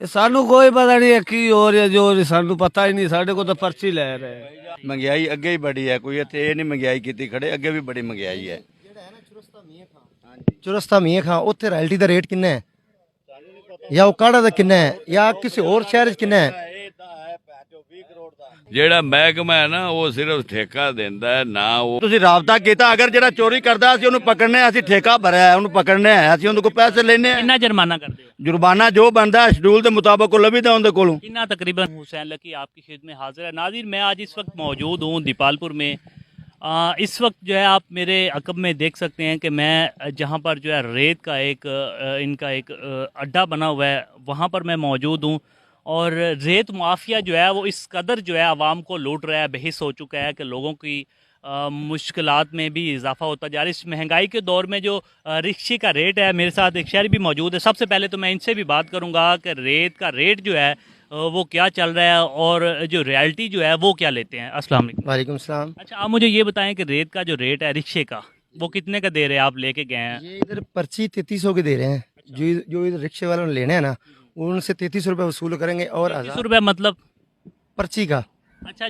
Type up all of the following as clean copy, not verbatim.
सानू कोई पता नहीं है की हो रहा जो सानू पता ही नहीं, साढ़े को तो पर्ची ले रहे। महंगाई अगे ही बड़ी है, कोई इत्थे ये नहीं महंगाई की खड़े, अगे भी बड़ी महंगाई है। चुरस्ता मीर खां उत्थे रॉयल्टी का रेट किन्ना है, या उकाड़ा का किन्ना है, या किसी और शहर च किन्ना है? ਜਿਹੜਾ ਮਹਿਕਮਾ ਹੈ ਨਾ ਉਹ ਸਿਰਫ ਠੇਕਾ ਦਿੰਦਾ ਹੈ ਨਾ ਉਹ ਤੁਸੀਂ ਰਾਬਤਾ ਕੀਤਾ, ਅਗਰ ਜਿਹੜਾ ਚੋਰੀ ਕਰਦਾ ਅਸੀਂ ਉਹਨੂੰ ਪਕੜਨੇ ਆ, ਅਸੀਂ ਠੇਕਾ ਭਰਿਆ ਹੈ, ਉਹਨੂੰ ਪਕੜਨੇ ਆ, ਅਸੀਂ ਉਹਦੇ ਕੋਲ ਪੈਸੇ ਲੈਣੇ ਆ। ਕਿੰਨਾ ਜੁਰਮਾਨਾ ਕਰਦੇ ਹੋ? जुर्माना जो बनता है शेड्यूल के मुताबिक को लभी उनके को। कितना तकरीबन? हुसैन लकी आपकी खिदमत में हाजिर है। नाज़रीन, मैं आज इस वक्त मौजूद हूँ दीपालपुर में। इस वक्त जो है आप मेरे अकब में देख सकते हैं कि मैं जहाँ पर जो है रेत का इनका एक अड्डा बना हुआ है, वहाँ पर मैं मौजूद हूँ। और रेत माफिया जो है वो इस कदर जो है आवाम को लूट रहा है, बहिस हो चुका है कि लोगों की मुश्किलात में भी इजाफा होता जा रहा है। इस महंगाई के दौर में जो रिक्शे का रेट है, मेरे साथ एक शहरी भी मौजूद है। सबसे पहले तो मैं इनसे भी बात करूंगा कि रेत का रेट जो है वो क्या चल रहा है और जो रॉयल्टी जो है वो क्या लेते हैं। अस्सलाम वालेकुम। वालेकुम सलाम। अच्छा, आप मुझे ये बताएं कि रेत का जो रेट है रिक्शे का, वो कितने का दे रहे हैं? आप लेके गए हैं? ये इधर पर्ची 3300 की दे रहे हैं। जो इधर रिक्शे वालों ने लेने हैं ना, उनसे 3300 रुपये वसूल करेंगे और 3300 रुपये मतलब पर्ची का। अच्छा,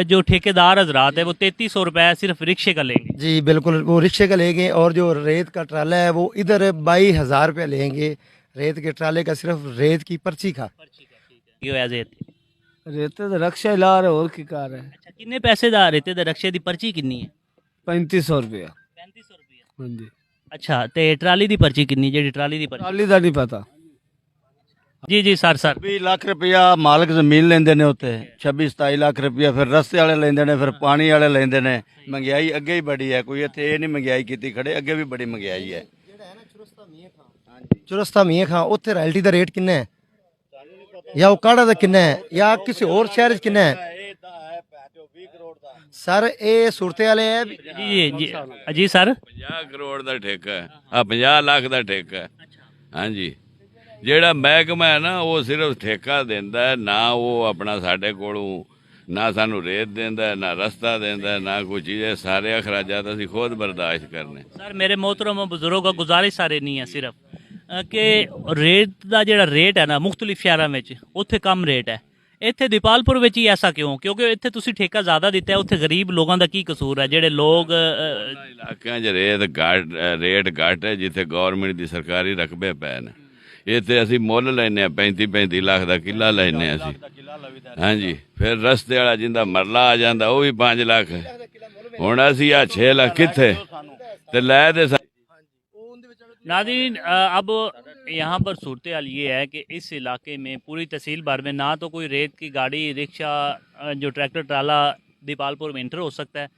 जो ठेकेदार हजरात है वो 3300 रुपये सिर्फ रिक्शे का लेंगे? जी बिल्कुल, वो रिक्शे का लेंगे। और जो रेत का ट्राला है वो इधर 22,000 रुपये लेंगे रेत के ट्राले का, सिर्फ रेत की पर्ची का। रेते तो रक्षा ला रहे और की कार है। अच्छा, किन्ने पैसे दा रेते दे रक्शे दी पर्ची किन्नी है? 3500 रुपया। 3500 रुपये। हाँ जी। अच्छा, ते ट्राली दी पर्ची किन्नी? जेडी ट्राली दी पर्ची? ट्राली का नहीं पता। जी जी सर। 20 लाख रुपया मालिक जमीन लेंदे ने उत्ते, 26-27 लाख रुपया फिर रस्ते वाले लेंदे ने, फिर पानी वाले लेंदे ने। महंगाई अगे ही बड़ी है, कोई इत्थे ये नहीं महंगाई की खड़े, अगे भी बड़ी महंगाई है। चुरस्ता मीर खां उत्थे रॉयल्टी का रेट किन्ना है, या उकाड़ा का किन्ना है, या किसी और शहर च किन्ना है? सर ये सूरत वाले है। जी जी जी सर। 50 ਕਰੋੜ ਦਾ ਠੇਕਾ ਹੈ, 50 ਲੱਖ ਦਾ ਠੇਕਾ ਹੈ। ਹਾਂਜੀ, ਜਿਹੜਾ ਮਹਿਕਮਾ ਹੈ ਨਾ ਉਹ ਸਿਰਫ ਠੇਕਾ ਦਿੰਦਾ ਹੈ, ਨਾ ਉਹ ਆਪਣਾ ਸਾਡੇ ਕੋਲੋਂ ਨਾ ਸਾਨੂੰ ਰੇਤ ਦਿੰਦਾ, ਨਾ ਰਸਤਾ ਦਿੰਦਾ, ਨਾ ਕੋਈ ਚੀਜ਼। ਸਾਰੇ ਅਖਰਾਜਾਤ ਅਸੀਂ ਖੁਦ ਬਰਦਾਸ਼ਤ ਕਰਨੇ। सर मेरे मोहतरम बुजुर्गों का गुजारिश सारे नहीं है सिर्फ कि रेत का जो रेट है ना मुख्तलिफ शहरों में उत्थे कम रेट है, ਇੱਥੇ ਦੀਪਾਲਪੁਰ ਵਿੱਚ ਹੀ ਐਸਾ ਕਿਉਂ? ਕਿਉਂਕਿ ਇੱਥੇ ਤੁਸੀਂ ਠੇਕਾ ਜ਼ਿਆਦਾ ਦਿੱਤਾ ਹੈ, ਉੱਥੇ ਗਰੀਬ ਲੋਕਾਂ ਦਾ ਕੀ ਕਸੂਰ ਹੈ? ਜਿਹੜੇ ਲੋਕ ਇਲਾਕਿਆਂ 'ਚ ਰੇਟ ਘੱਟ ਹੈ, ਜਿੱਥੇ ਗੌਰਮੈਂਟ ਦੀ ਸਰਕਾਰੀ ਰਕਬੇ ਪਏ ਨੇ। ਇੱਥੇ ਅਸੀਂ ਮੁੱਲ ਲੈਂਦੇ ਹਾਂ 35-35 ਲੱਖ ਦਾ ਕਿੱਲਾ ਲੈਂਦੇ ਹਾਂ ਅਸੀਂ। ਹਾਂਜੀ, ਫਿਰ ਰਸਤੇ ਵਾਲਾ ਜਿੰਦਾ ਮਰਲਾ ਆ ਜਾਂਦਾ ਉਹ ਵੀ 5 ਲੱਖ। ਹੁਣ ਅਸੀਂ ਆ 6 ਲੱਖ ਕਿੱਥੇ ਤੇ ਲੈ ਦੇ। नाज़रीन, अब यहाँ पर सूरत हाल ये है कि इस इलाके में पूरी तहसील भर में ना तो कोई रेत की गाड़ी, रिक्शा, जो ट्रैक्टर ट्राला दीपालपुर में इंटर हो सकता है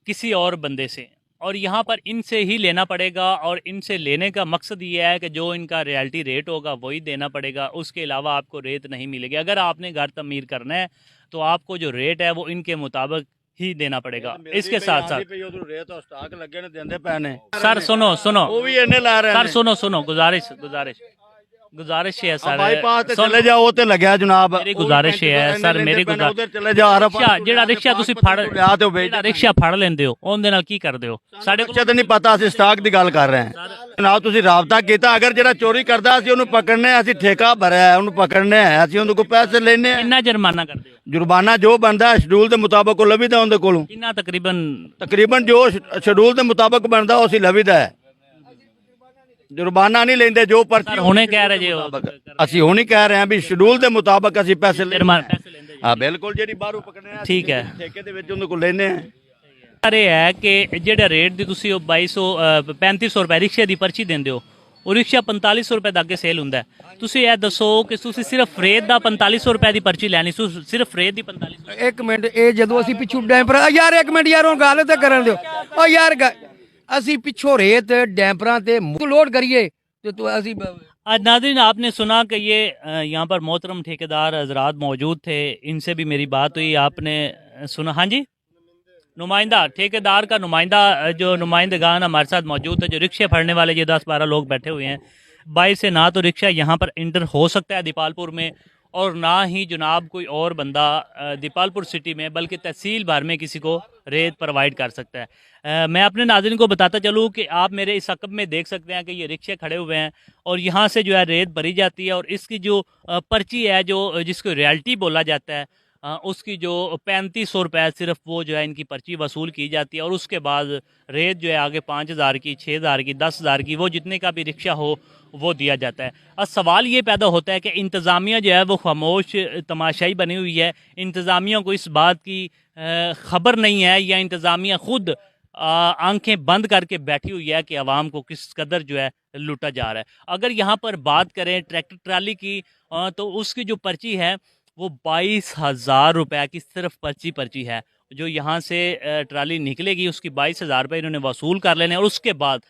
किसी और बंदे से, और यहाँ पर इनसे ही लेना पड़ेगा। और इनसे लेने का मकसद ये है कि जो इनका रियल्टी रेट होगा वही देना पड़ेगा, उसके अलावा आपको रेत नहीं मिलेगी। अगर आपने घर तमीर करना है तो आपको जो रेट है वो इनके मुताबिक ही देना पड़ेगा। इसके साथ साथ सर सुनो सर, सुनो गुजारिश है सर, चले जाओ ते लग्या जनाब। मेरी गुजारिश है सर, मेरी चले जाओ। ਜਿਹੜਾ ਰਿਕਸ਼ਾ ਤੁਸੀਂ ਰਿਕਸ਼ਾ ਫੜ ਲੈਂਦੇ ਹੋ ਉਹਦੇ ਨਾਲ ਕੀ ਕਰਦੇ ਹੋ? ਸਾਡੇ ਕੋਲ ਤਾਂ ਨਹੀਂ ਪਤਾ, ਅਸੀਂ ਸਟਾਕ ਦੀ ਗੱਲ ਕਰ ਰਹੇ ਹਾਂ ਜਨਾਬ। ਤੁਸੀਂ ਰਾਬਤਾ ਕੀਤਾ, ਅਗਰ ਜਿਹੜਾ ਚੋਰੀ ਕਰਦਾ ਅਸੀਂ ਉਹਨੂੰ ਪਕੜਨੇ ਆ, ਅਸੀਂ ਠੇਕਾ ਭਰਿਆ, ਉਹਨੂੰ ਪਕੜਨੇ ਆ, ਅਸੀਂ ਉਹਦੇ ਕੋਲ ਪੈਸੇ ਲੈਣੇ ਆ। ਕਿੰਨਾ ਜੁਰਮਾਨਾ ਕਰਦੇ ਹੋ? जुर्माना जो बनता है शेड्यूल के मुताबिक को लभी उनके को। ਕਿੰਨਾ तकरीबन जो शेड्यूल के मुताबिक बनता उसी लभीदा है। जुर्माना नहीं लेंदे जो पर्ची। हुणे कह रहे जे ਅਸੀਂ ਹੁਣੀ ਕਹਿ ਰਹੇ ਹਾਂ ਵੀ ਸ਼ਡਿਊਲ ਦੇ ਮੁਤਾਬਕ ਅਸੀਂ ਪੈਸੇ ਲੈ। ਪੈਸੇ ਲੈਂਦੇ ਹਾਂ ਬਿਲकुल, ਜਿਹੜੀ ਬਾਹਰੋਂ ਪਕੜਨੇ ਆ ਠੀਕ ਹੈ, ਠੇਕੇ ਦੇ ਵਿੱਚ ਉਹਦੇ ਕੋਲ ਲੈਣੇ ਆ। ਸਰ ਇਹ ਹੈ ਕਿ ਜਿਹੜਾ ਰੇਟ ਦੀ ਤੁਸੀਂ ਉਹ 3500 ਰੁਪਏ ਰਿਕਸ਼ੇ ਦੀ ਪਰਚੀ ਦਿੰਦੇ ਹੋ, ਉਹ ਰਿਕਸ਼ਾ 4500 ਰੁਪਏ ਦਾ ਅੱਗੇ ਸੇਲ ਹੁੰਦਾ। ਤੁਸੀਂ ਇਹ ਦੱਸੋ ਕਿ ਤੁਸੀਂ ਸਿਰਫ ਰੇਤ ਦਾ 4500 ਰੁਪਏ ਦੀ ਪਰਚੀ ਲੈਣੀ, ਸਿਰਫ ਰੇਤ ਦੀ 4500। ਇੱਕ ਮਿੰਟ, ਇਹ ਜਦੋਂ ਅਸੀਂ ਪਿੱਛੋਂ ਡੈਂਪਰ ਯਾਰ ਇੱਕ ਮਿੰਟ ਯਾਰ, ਉਹ ਗੱਲ ਤਾਂ ਕਰਨ ਦਿਓ। ਉਹ ਯਾਰ ਅਸੀਂ ਪਿੱਛੋਂ ਰੇਤ ਡੈਂਪਰਾਂ ਤੇ ਲੋਡ ਕਰੀਏ तो ਅਸੀਂ नाज़रीन, आपने सुना कि ये यहाँ पर मोहतरम ठेकेदार हजरात मौजूद थे, इनसे भी मेरी बात हुई, आपने सुना? हाँ जी, नुमाइंदा ठेकेदार का नुमाइंदा, जो नुमाइंदगान हमारे साथ मौजूद है, जो रिक्शे फड़ने वाले ये 10-12 लोग बैठे हुए हैं। 22 से ना तो रिक्शा यहाँ पर इंटर हो सकता है दीपालपुर में, और ना ही जनाब कोई और बंदा दीपालपुर सिटी में बल्कि तहसील भर में किसी को रेत प्रोवाइड कर सकता है। मैं अपने नाज़रीन को बताता चलूँ कि आप मेरे इस अकब में देख सकते हैं कि ये रिक्शे खड़े हुए हैं और यहाँ से जो है रेत भरी जाती है और इसकी जो पर्ची है जो जिसको रियल्टी बोला जाता है उसकी जो 3500 रुपये सिर्फ वो जो है इनकी पर्ची वसूल की जाती है और उसके बाद रेत जो है आगे 5000 की, 6000 की, 10,000 की, वो जितने का भी रिक्शा हो वो दिया जाता है। अब सवाल ये पैदा होता है कि इंतज़ामिया जो है वो खामोश तमाशाई बनी हुई है, इंतज़ामिया को इस बात की ख़बर नहीं है या इंतज़ामिया ख़ुद आंखें बंद करके बैठी हुई है कि आवाम को किस कदर जो है लूटा जा रहा है। अगर यहाँ पर बात करें ट्रैक्टर ट्राली की तो उसकी जो पर्ची है वो 22,000 रुपये की सिर्फ पर्ची है। जो यहाँ से ट्राली निकलेगी उसकी 22,000 रुपये इन्होंने वसूल कर लेने और उसके बाद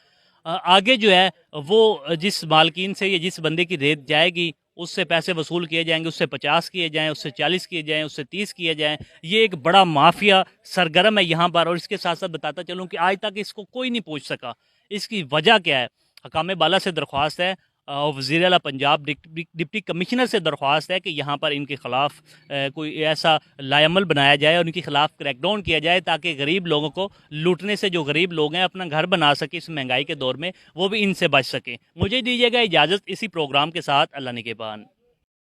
आगे जो है वो जिस मालकीन से या जिस बंदे की रेत जाएगी उससे पैसे वसूल किए जाएंगे, उससे 50 किए जाएं, उससे 40 किए जाएं, उससे 30 किए जाएं। ये एक बड़ा माफिया सरगर्म है यहाँ पर। और इसके साथ साथ बताता चलूँ कि आज तक इसको कोई नहीं पूछ सका। इसकी वजह क्या है? हकाम बाला से दरख्वास्त है, वज़ीर आला पंजाब डिप्टी कमिश्नर से दरख्वास्त है कि यहाँ पर इनके ख़िलाफ़ कोई ऐसा लायमल बनाया जाए और इनके ख़िलाफ़ क्रैकडाउन किया जाए ताकि गरीब लोगों को लूटने से जो गरीब लोग हैं अपना घर बना सके इस महंगाई के दौर में, वो भी इनसे बच सकें। मुझे दीजिएगा इजाज़त इसी प्रोग्राम के साथ। अल्लाह निगहबान।